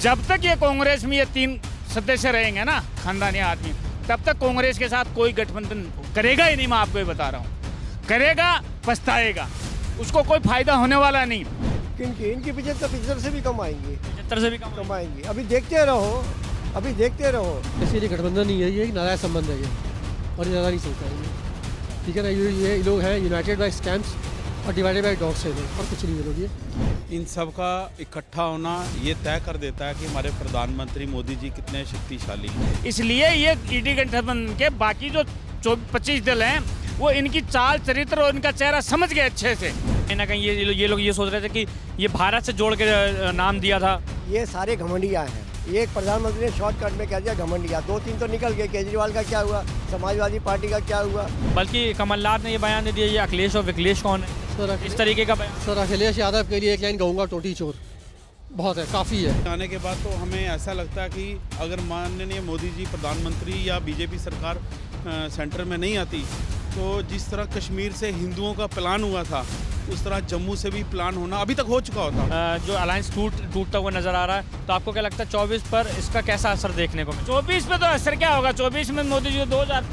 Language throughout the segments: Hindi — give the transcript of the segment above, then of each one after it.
जब तक ये कांग्रेस में ये 3 सदस्य रहेंगे ना खानदानी आदमी, तब तक कांग्रेस के साथ कोई गठबंधन करेगा ही नहीं। मैं आपको ये बता रहा हूँ, करेगा पछताएगा, उसको कोई फायदा होने वाला नहीं। इनकी 75 से भी कम आएंगे, 75 से भी कम आएंगे। अभी देखते रहो। इसलिए गठबंधन नहीं है, ये एक नाराज संबंध है ये, और ये ज़्यादा नहीं सोचता है। ठीक है ना, ये लोग हैं यूनाइटेड बाय स्कैम्स और डिवाइडेड बाय डॉग्स है, और कुछ नहीं है लोग। ये इन सब का इकट्ठा होना ये तय कर देता है कि हमारे प्रधानमंत्री मोदी जी कितने शक्तिशाली हैं। इसलिए ये ईडी गठबंधन के बाकी जो 25 दल हैं वो इनकी चाल चरित्र और इनका चेहरा समझ गए अच्छे से। कहीं ना कहीं ये लोग ये सोच रहे थे कि ये भारत से जोड़ के नाम दिया था। ये सारे घमंडिया हैं। ये एक प्रधानमंत्री ने शॉर्टकट में कह दिया घमंडिया, 2-3 तो निकल गए। केजरीवाल का क्या हुआ, समाजवादी पार्टी का क्या हुआ? बल्कि कमलनाथ ने ये बयान दे दिया, ये अखिलेश और विखिलेश कौन है इस तरीके का बयान। सर अखिलेश यादव के लिए एक लाइन कहूँगा, टोटी चोर बहुत है, काफ़ी है। आने के बाद तो हमें ऐसा लगता है कि अगर माननीय मोदी जी प्रधानमंत्री या बीजेपी सरकार सेंटर में नहीं आती तो जिस तरह कश्मीर से हिंदुओं का प्लान हुआ था उस तरह जम्मू से भी प्लान होना अभी तक हो चुका होता। जो अलायंस टूटता हुआ नजर आ रहा है, तो आपको क्या लगता है 24 पर इसका कैसा असर देखने को? 24 पे तो असर क्या होगा, 24 में मोदी जी 2000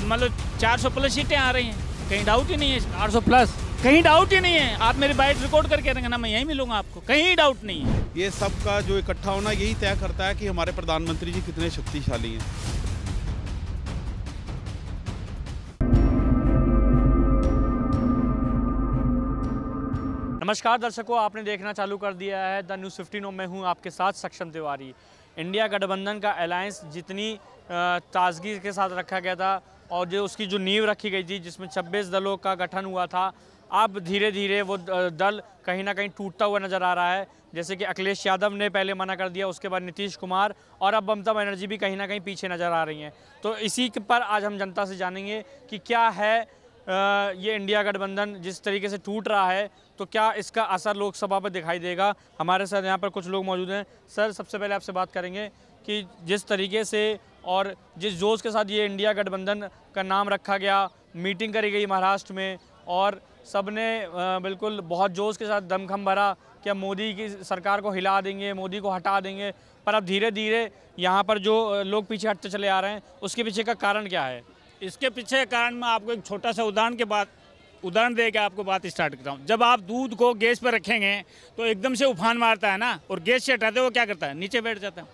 मतलब 400 प्लस सीटें आ रही हैं, कहीं डाउट ही नहीं है। 400 प्लस कहीं डाउट ही नहीं है। आप मेरी बाइट रिकॉर्ड करके रखेंगे ना, मैं यहीं मिलूंगा आपको, कहीं डाउट नहीं है। ये सब का जो इकट्ठा होना यही तय करता है कि हमारे प्रधानमंत्री जी कितने शक्तिशाली हैं। नमस्कार दर्शकों, आपने देखना चालू कर दिया है द न्यूज़ 15 और मैं हूं आपके साथ सक्षम तिवारी। इंडिया गठबंधन का अलायंस जितनी ताजगी के साथ रखा गया था और जो उसकी जो नींव रखी गई थी जिसमें 26 दलों का गठन हुआ था, अब धीरे धीरे वो दल कहीं ना कहीं टूटता हुआ नज़र आ रहा है। जैसे कि अखिलेश यादव ने पहले मना कर दिया, उसके बाद नीतीश कुमार और अब ममता बनर्जी भी कहीं ना कहीं पीछे नज़र आ रही हैं। तो इसी पर आज हम जनता से जानेंगे कि क्या है ये इंडिया गठबंधन जिस तरीके से टूट रहा है, तो क्या इसका असर लोकसभा पर दिखाई देगा। हमारे साथ यहाँ पर कुछ लोग मौजूद हैं। सर, सबसे पहले आपसे बात करेंगे कि जिस तरीके से और जिस जोश के साथ ये इंडिया गठबंधन का नाम रखा गया, मीटिंग करी गई महाराष्ट्र में और सब ने बिल्कुल बहुत जोश के साथ दमखम भरा कि अब मोदी की सरकार को हिला देंगे, मोदी को हटा देंगे, पर अब धीरे धीरे यहाँ पर जो लोग पीछे हटते चले आ रहे हैं, उसके पीछे का कारण क्या है? इसके पीछे कारण मैं आपको एक छोटा सा उदाहरण दे के आपको बात स्टार्ट करता हूँ। जब आप दूध को गैस पर रखेंगे तो एकदम से उफान मारता है ना, और गैस से हटाते वो क्या करता है, नीचे बैठ जाता है।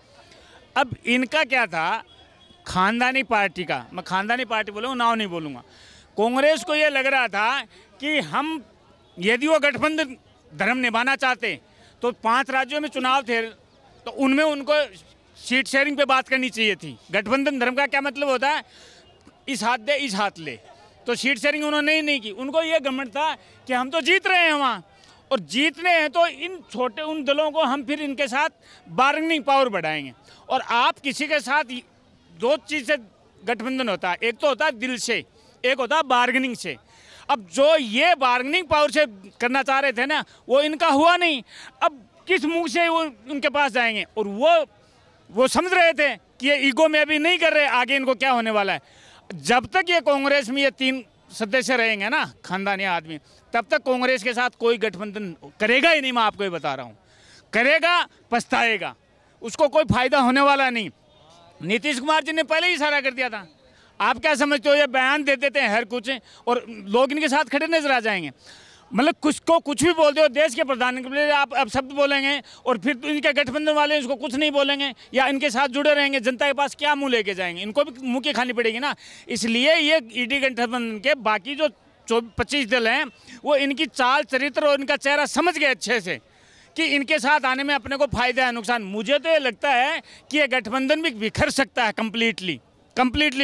अब इनका क्या था, खानदानी पार्टी का, मैं खानदानी पार्टी बोलूँ, नाम नहीं बोलूँगा, कांग्रेस को ये लग रहा था कि हम यदि वो गठबंधन धर्म निभाना चाहते तो 5 राज्यों में चुनाव थे तो उनमें उनको सीट शेयरिंग पे बात करनी चाहिए थी। गठबंधन धर्म का क्या मतलब होता है, इस हाथ दे इस हाथ ले, तो सीट शेयरिंग उन्होंने नहीं की। उनको ये घमंड था कि हम तो जीत रहे हैं वहाँ, और जीतने हैं तो उन दलों को हम फिर इनके साथ बार्गेनिंग पावर बढ़ाएंगे। और आप किसी के साथ 2 चीज़ से गठबंधन होता है, एक तो होता है दिल से, एक होता है बार्गेनिंग से। अब जो ये बार्गेनिंग पावर से करना चाह रहे थे ना, वो इनका हुआ नहीं। अब किस मुँह से वो उनके पास जाएंगे, और वो समझ रहे थे कि ये ईगो में अभी नहीं कर रहे, आगे इनको क्या होने वाला है। जब तक ये कांग्रेस में ये 3 सदस्य रहेंगे ना खानदानी आदमी, तब तक कांग्रेस के साथ कोई गठबंधन करेगा ही नहीं। मैं आपको ये बता रहा हूँ, करेगा पछताएगा, उसको कोई फायदा होने वाला नहीं। नीतीश कुमार जी ने पहले ही इशारा कर दिया था। आप क्या समझते हो, ये बयान दे देते हैं हर कुछ और लोग इनके साथ खड़े नजर आ जाएंगे। मतलब कुछ भी बोलते हो, देश के प्रधानमंत्री आप अब शब्द बोलेंगे और फिर तो इनके गठबंधन वाले इसको कुछ नहीं बोलेंगे या इनके साथ जुड़े रहेंगे, जनता के पास क्या मुंह लेके जाएंगे, इनको भी मुंह की खानी पड़ेगी ना। इसलिए ये ईडी गठबंधन के बाकी जो 25 दल हैं वो इनकी चाल चरित्र और इनका चेहरा समझ गए अच्छे से कि इनके साथ आने में अपने को फायदा है नुकसान। मुझे तो ये लगता है कि ये गठबंधन भी बिखर सकता है कंप्लीटली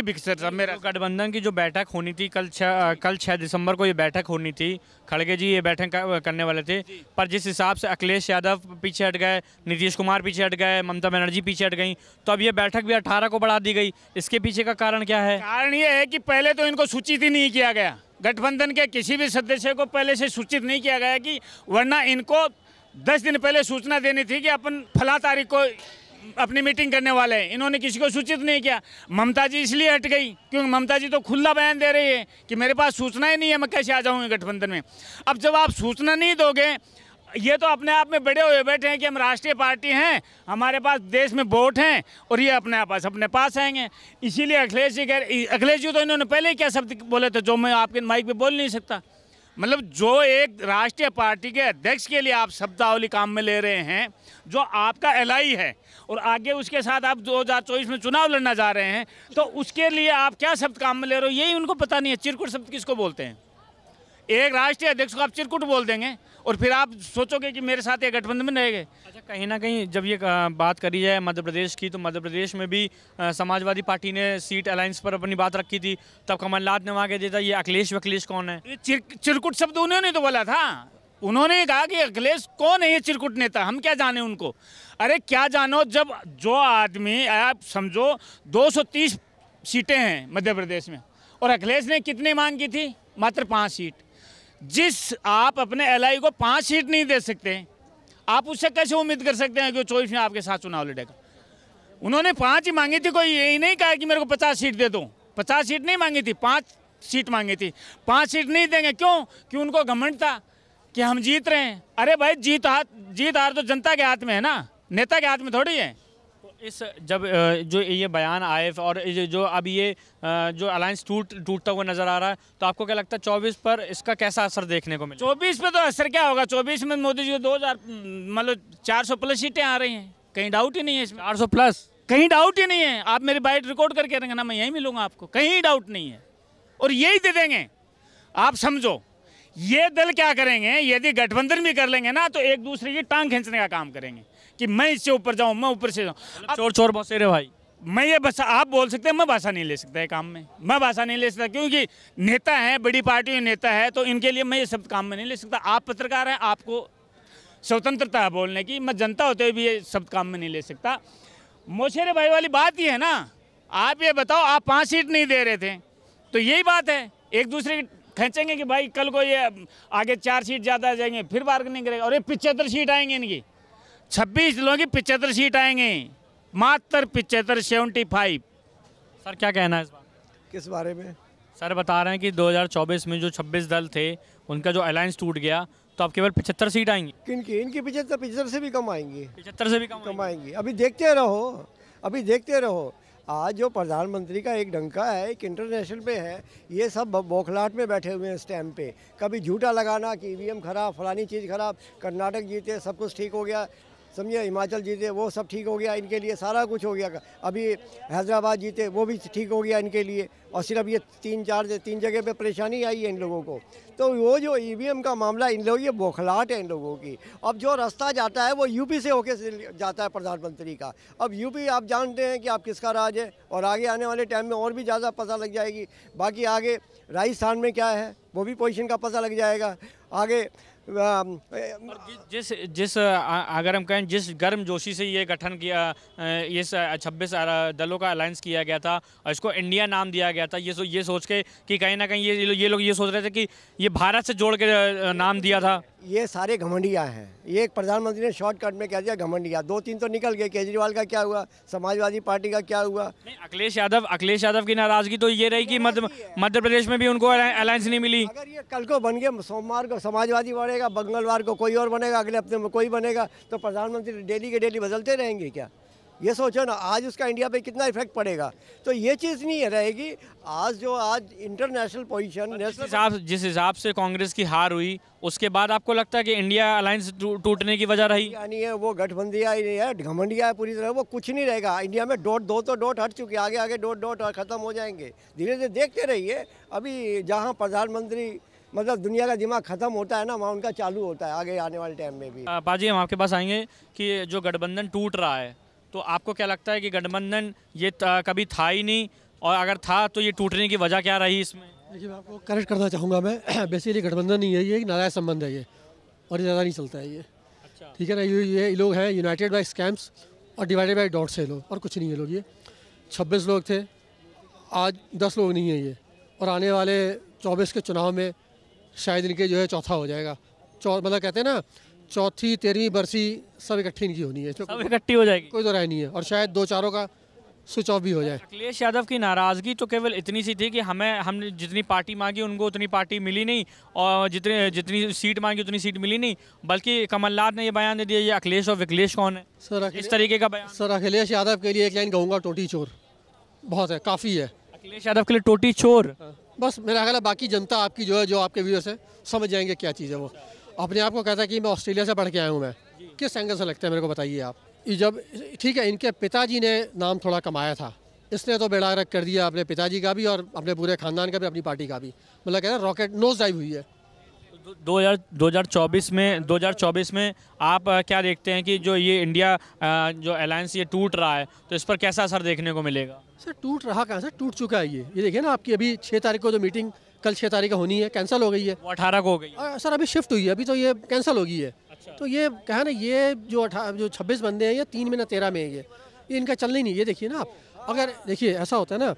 बिखर। मेरा गठबंधन की जो बैठक होनी थी कल 6 दिसंबर को ये बैठक होनी थी, खड़गे जी ये बैठक करने वाले थे, पर जिस हिसाब से अखिलेश यादव पीछे हट गए, नीतीश कुमार पीछे हट गए, ममता बनर्जी पीछे हट गई, तो अब ये बैठक भी 18 को बढ़ा दी गई। इसके पीछे का कारण क्या है? कारण ये है कि पहले तो इनको सूचित ही नहीं किया गया, गठबंधन के किसी भी सदस्य को पहले से सूचित नहीं किया गया, कि वरना इनको 10 दिन पहले सूचना देनी थी कि अपन फला तारीख को अपनी मीटिंग करने वाले हैं। इन्होंने किसी को सूचित नहीं किया। ममता जी इसलिए हट गई क्योंकि ममता जी तो खुला बयान दे रही है कि मेरे पास सूचना ही नहीं है, मैं कैसे आ जाऊंगी गठबंधन में। अब जब आप सूचना नहीं दोगे, ये तो अपने आप में बड़े हुए बैठे हैं कि हम राष्ट्रीय पार्टी हैं, हमारे पास देश में वोट हैं और ये अपने पास आएंगे। इसीलिए अखिलेश जी तो इन्होंने पहले ही क्या शब्द बोले थे जो मैं आपके माइक पे बोल नहीं सकता। मतलब जो एक राष्ट्रीय पार्टी के अध्यक्ष के लिए आप शब्दावली काम में ले रहे हैं, जो आपका एलआई है और आगे उसके साथ आप 2024 में चुनाव लड़ना जा रहे हैं, तो उसके लिए आप क्या शब्द काम में ले रहे हो यही उनको पता नहीं है। चिरकुट शब्द किसको बोलते हैं? एक राष्ट्रीय अध्यक्ष को आप चिरकुट बोल देंगे और फिर आप सोचोगे कि मेरे साथ ये गठबंधन में रहेंगे। अच्छा, कहीं ना कहीं जब ये बात करी जाए मध्य प्रदेश की, तो मध्य प्रदेश में भी समाजवादी पार्टी ने सीट अलायंस पर अपनी बात रखी थी, तब कमलनाथ ने वहाँ के दिया था ये अखिलेश कौन है? चिरकुट शब्द उन्होंने तो बोला था, उन्होंने कहा कि अखिलेश कौन है ये चिरकुट नेता, हम क्या जाने उनको। अरे क्या जानो, जब जो आदमी आप समझो 230 सीटें हैं मध्य प्रदेश में और अखिलेश ने कितनी मांग की थी? मात्र 5 सीट। जिस आप अपने एलआई को 5 सीट नहीं दे सकते, आप उससे कैसे उम्मीद कर सकते हैं कि वो 24 में आपके साथ चुनाव लड़ेगा? उन्होंने 5 ही मांगी थी, कोई यही नहीं कहा कि मेरे को 50 सीट दे दो। 50 सीट नहीं मांगी थी, 5 सीट मांगी थी। 5 सीट नहीं देंगे, क्यों? कि उनको घमंड था कि हम जीत रहे हैं। अरे भाई, जीत हार तो जनता के हाथ में है ना, नेता के हाथ में थोड़ी है। इस जब जो ये बयान आए और जो अभी ये जो अलायंस टूटता हुआ नज़र आ रहा है, तो आपको क्या लगता है 24 पर इसका कैसा असर देखने को मिलेगा? 24 पे तो असर क्या होगा? 24 में मोदी जी को 2000 मतलब 400 प्लस सीटें आ रही हैं, कहीं डाउट ही नहीं है इसमें। 400 प्लस कहीं डाउट ही नहीं है। आप मेरी बाइट रिकॉर्ड करके रखेंगे ना, मैं यहीं मिलूंगा आपको, कहीं डाउट नहीं है। और यही दे देंगे। आप समझो, ये दल क्या करेंगे, यदि गठबंधन भी कर लेंगे ना, तो एक दूसरे की टांग खींचने का काम करेंगे कि मैं इससे ऊपर जाऊं, मैं ऊपर से जाऊं। चोर बसेरे भाई, मैं ये बस आप बोल सकते हैं, मैं भाषा नहीं ले सकता है काम में, मैं भाषा नहीं ले सकता, क्योंकि नेता है, बड़ी पार्टी में नेता है, तो इनके लिए मैं ये शब्द काम में नहीं ले सकता। आप पत्रकार हैं, आपको स्वतंत्रता है बोलने की, मैं जनता होते हुए भी ये शब्द काम में नहीं ले सकता। मोशेरे भाई वाली बात ये है ना, आप ये बताओ, आप 5 सीट नहीं दे रहे थे, तो यही बात है, एक दूसरे की खींचेंगे कि भाई कल को ये आगे 4 सीट ज़्यादा आ जाएंगे, फिर बार्गेनिंग करेंगे। और ये 75 सीट आएंगे इनकी, 26 जिलों की 75 सीट आएंगे, मात्र 75, 75। सर क्या कहना है इस बार? किस बारे में? सर बता रहे हैं कि 2024 में जो 26 दल थे उनका जो अलायंस टूट गया, तो अब केवल 75 सीट आएंगी। किनकी? इनकी 75 से भी कम आएंगी। 75 से भी कम आएंगी। अभी देखते रहो। आज जो प्रधानमंत्री का एक डंका है, एक इंटरनेशनल पे है, ये सब बौखलाहट में बैठे हुए हैं इस टाइम पे। कभी झूठा लगाना कि ईवीएम खराब, फलानी चीज़ खराब, कर्नाटक जीते सब कुछ ठीक हो गया, समझिए, हिमाचल जीते वो सब ठीक हो गया, इनके लिए सारा कुछ हो गया। अभी हैदराबाद जीते वो भी ठीक हो गया इनके लिए, और सिर्फ ये 3 जगह पे परेशानी आई है इन लोगों को। तो वो जो ईवीएम का मामला, इन लोगों ये बौखलाहट है इन लोगों की। अब जो रास्ता जाता है वो यूपी से होके जाता है प्रधानमंत्री का। अब यूपी आप जानते हैं कि आप किसका राज है, और आगे आने वाले टाइम में और भी ज़्यादा पता लग जाएगी। बाकी आगे राजस्थान में क्या है वो भी पोजीशन का पता लग जाएगा आगे। जिस अगर हम कहें जिस गर्मजोशी से ये गठन किया, ये 26 दलों का अलायंस किया गया था और इसको इंडिया नाम दिया गया था, ये सोच के कि कहीं ना कहीं ये लोग ये सोच रहे थे कि ये भारत से जोड़ के नाम दिया था। ये सारे घमंडिया हैं। ये एक प्रधानमंत्री ने शॉर्टकट में कह दिया घमंडिया। 2-3 तो निकल गए। केजरीवाल का क्या हुआ, समाजवादी पार्टी का क्या हुआ? नहीं, अखिलेश यादव की नाराजगी तो ये रही कि मध्य प्रदेश में भी उनको अलायंस नहीं मिली। अगर ये कल को बन गए, सोमवार को समाजवादी बढ़ेगा, मंगलवार को कोई और बनेगा, अगले हफ्ते में कोई बनेगा, तो प्रधानमंत्री डेली के डेली बदलते रहेंगे क्या? ये सोचो ना, आज उसका इंडिया पे कितना इफेक्ट पड़ेगा। तो ये चीज़ नहीं रहेगी। आज इंटरनेशनल पोजीशन, जिस हिसाब से कांग्रेस की हार हुई, उसके बाद आपको लगता है कि इंडिया अलायंस टूटने की वजह रही? यानी है वो गठबंदिया ही नहीं है, घमंडिया है पूरी तरह। वो कुछ नहीं रहेगा इंडिया में। दो तो डॉट हट चुके, आगे डॉट खत्म हो जाएंगे। धीरे धीरे देखते रहिए। अभी जहाँ प्रधानमंत्री मतलब दुनिया का दिमाग खत्म होता है ना, वहाँ उनका चालू होता है आगे आने वाले टाइम में भी। पाजी, हम आपके पास आएंगे कि जो गठबंधन टूट रहा है, तो आपको क्या लगता है कि गठबंधन ये कभी था ही नहीं, और अगर था तो ये टूटने की वजह क्या रही इसमें? देखिए, मैं आपको करेक्ट करना चाहूँगा। मैं बेसिकली गठबंधन नहीं है, ये एक नाजायज़ संबंध है ये, और ज़्यादा नहीं चलता है ये। अच्छा, ठीक है ना। ये लोग हैं यूनाइटेड बाय स्कैम्स और डिवाइडेड बाय डॉट्स है लोग, और कुछ नहीं है लोग। ये 26 लोग थे, आज 10 लोग नहीं है ये, और आने वाले 24 के चुनाव में शायद इनके जो है चौथा हो जाएगा। मतलब कहते हैं ना, चौथी 13वीं बरसी सब इकट्ठी इनकी होनी है, सब इकट्ठी हो जाएगी, कोई तो राय नहीं है। और शायद 2-4 का स्विच ऑफ भी हो जाए। अखिलेश यादव की नाराज़गी तो केवल इतनी सी थी कि हमने जितनी पार्टी मांगी उनको उतनी पार्टी मिली नहीं, और जितनी सीट मांगी उतनी सीट मिली नहीं, बल्कि कमलनाथ ने ये बयान दे दिया ये अखिलेश और विखिलेश कौन है, सर इस तरीके का बयान। सर अखिलेश यादव के लिए एक लाइन कहूँगा, टोटी चोर बहुत है, काफ़ी है। अखिलेश यादव के लिए टोटी चोर, बस मेरा ख्याल है बाकी जनता आपकी जो है, जो आपके व्यूअर्स है, समझ जाएंगे क्या चीज़ है। वो अपने आप को कहता है कि मैं ऑस्ट्रेलिया से पढ़ के आया हूँ, मैं किस एंगल से लगता है मेरे को बताइए आप। ये जब ठीक है, इनके पिताजी ने नाम थोड़ा कमाया था, इसने तो बेड़ा गर्क कर दिया अपने पिताजी का भी और अपने पूरे खानदान का भी, अपनी पार्टी का भी। मतलब कहते हैं रॉकेट नोज डाइव हुई है। 2024 में आप क्या देखते हैं कि जो ये इंडिया जो अलायंस ये टूट रहा है, तो इस पर कैसा असर देखने को मिलेगा? सर टूट रहा कहाँ से, टूट चुका है ये देखिए ना, आपकी अभी 6 तारीख को जो मीटिंग कल 6 तारीख को होनी है, कैंसिल हो गई है। वो 18 को हो गई। सर अभी शिफ्ट हुई है, अभी तो ये कैंसिल हो गई है। अच्छा। तो ये कहा ना, ये जो 26 बंदे हैं, ये 3 में ना 13 में है, ये इनका चलना ही नहीं। ये देखिए ना आप, अगर देखिए ऐसा होता है ना,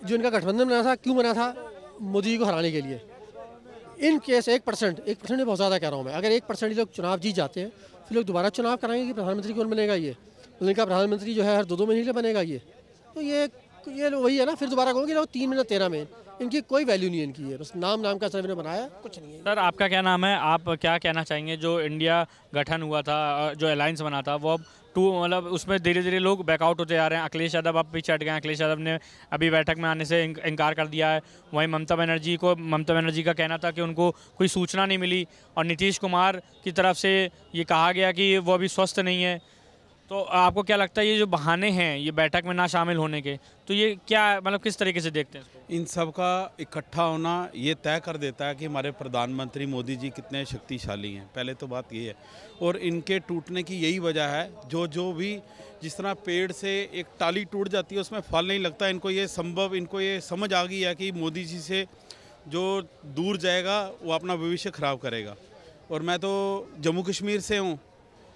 जो इनका गठबंधन बना था, क्यों बना था? मोदी जी को हराने के लिए। इन केस 1% में बहुत ज़्यादा कह रहा हूँ मैं, अगर 1% लोग चुनाव जीत जाते हैं, फिर लोग दोबारा चुनाव कराएंगे कि प्रधानमंत्री कौन बनेगा। ये उनका प्रधानमंत्री जो है हर 2-2 महीने बनेगा ये। तो ये वही है ना, फिर दोबारा कहोगे लोग 3 में ना 13 में। इनकी कोई वैल्यू नहीं है इनकी, है बस नाम का सब ने बनाया, कुछ नहीं है। सर आपका क्या नाम है, आप क्या कहना चाहेंगे? जो इंडिया गठन हुआ था, जो अलायंस बना था, वो अब मतलब उसमें धीरे धीरे लोग बैकआउट होते जा रहे हैं। अखिलेश यादव अब पीछे हट गए हैं, अखिलेश यादव ने अभी बैठक में आने से इनकार कर दिया है। वहीं ममता बनर्जी का कहना था कि उनको कोई सूचना नहीं मिली, और नीतीश कुमार की तरफ से ये कहा गया कि वो अभी स्वस्थ नहीं है। तो आपको क्या लगता है ये जो बहाने हैं ये बैठक में ना शामिल होने के, तो ये क्या मतलब किस तरीके से देखते हैं इसको? इन सब का इकट्ठा होना ये तय कर देता है कि हमारे प्रधानमंत्री मोदी जी कितने शक्तिशाली हैं। पहले तो बात ये है, और इनके टूटने की यही वजह है, जो भी जिस तरह पेड़ से एक टाली टूट जाती है उसमें फल नहीं लगता, इनको ये समझ आ गई है कि मोदी जी से जो दूर जाएगा वो अपना भविष्य खराब करेगा। और मैं तो जम्मू कश्मीर से हूँ,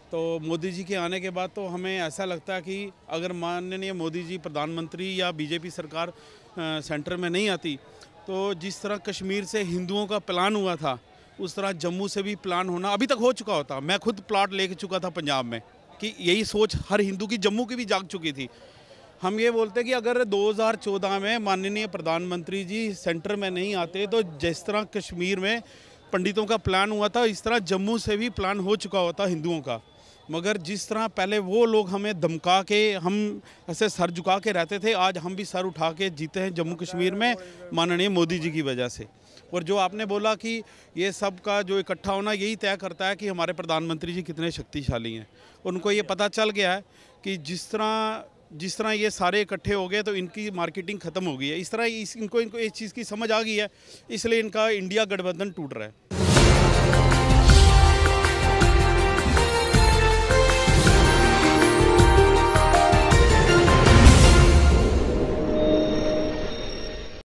तो मोदी जी के आने के बाद तो हमें ऐसा लगता है कि अगर माननीय मोदी जी प्रधानमंत्री या बीजेपी सरकार सेंटर में नहीं आती, तो जिस तरह कश्मीर से हिंदुओं का प्लान हुआ था, उस तरह जम्मू से भी प्लान होना अभी तक हो चुका होता। मैं खुद प्लॉट लेके चुका था पंजाब में, कि यही सोच हर हिंदू की जम्मू की भी जाग चुकी थी। हम ये बोलते कि अगर 2014 में माननीय प्रधानमंत्री जी सेंटर में नहीं आते, तो जिस तरह कश्मीर में पंडितों का प्लान हुआ था, इस तरह जम्मू से भी प्लान हो चुका होता हिंदुओं का। मगर जिस तरह पहले वो लोग हमें धमका के, हम ऐसे सर झुका के रहते थे, आज हम भी सर उठा के जीते हैं जम्मू कश्मीर में माननीय मोदी जी की वजह से। और जो आपने बोला कि ये सब का जो इकट्ठा होना यही तय करता है कि हमारे प्रधानमंत्री जी कितने शक्तिशाली हैं। उनको ये पता चल गया है कि जिस तरह ये सारे इकट्ठे हो गए तो इनकी मार्केटिंग ख़त्म हो गई है। इस तरह इनको इस चीज़ की समझ आ गई है, इसलिए इनका इंडिया गठबंधन टूट रहा है।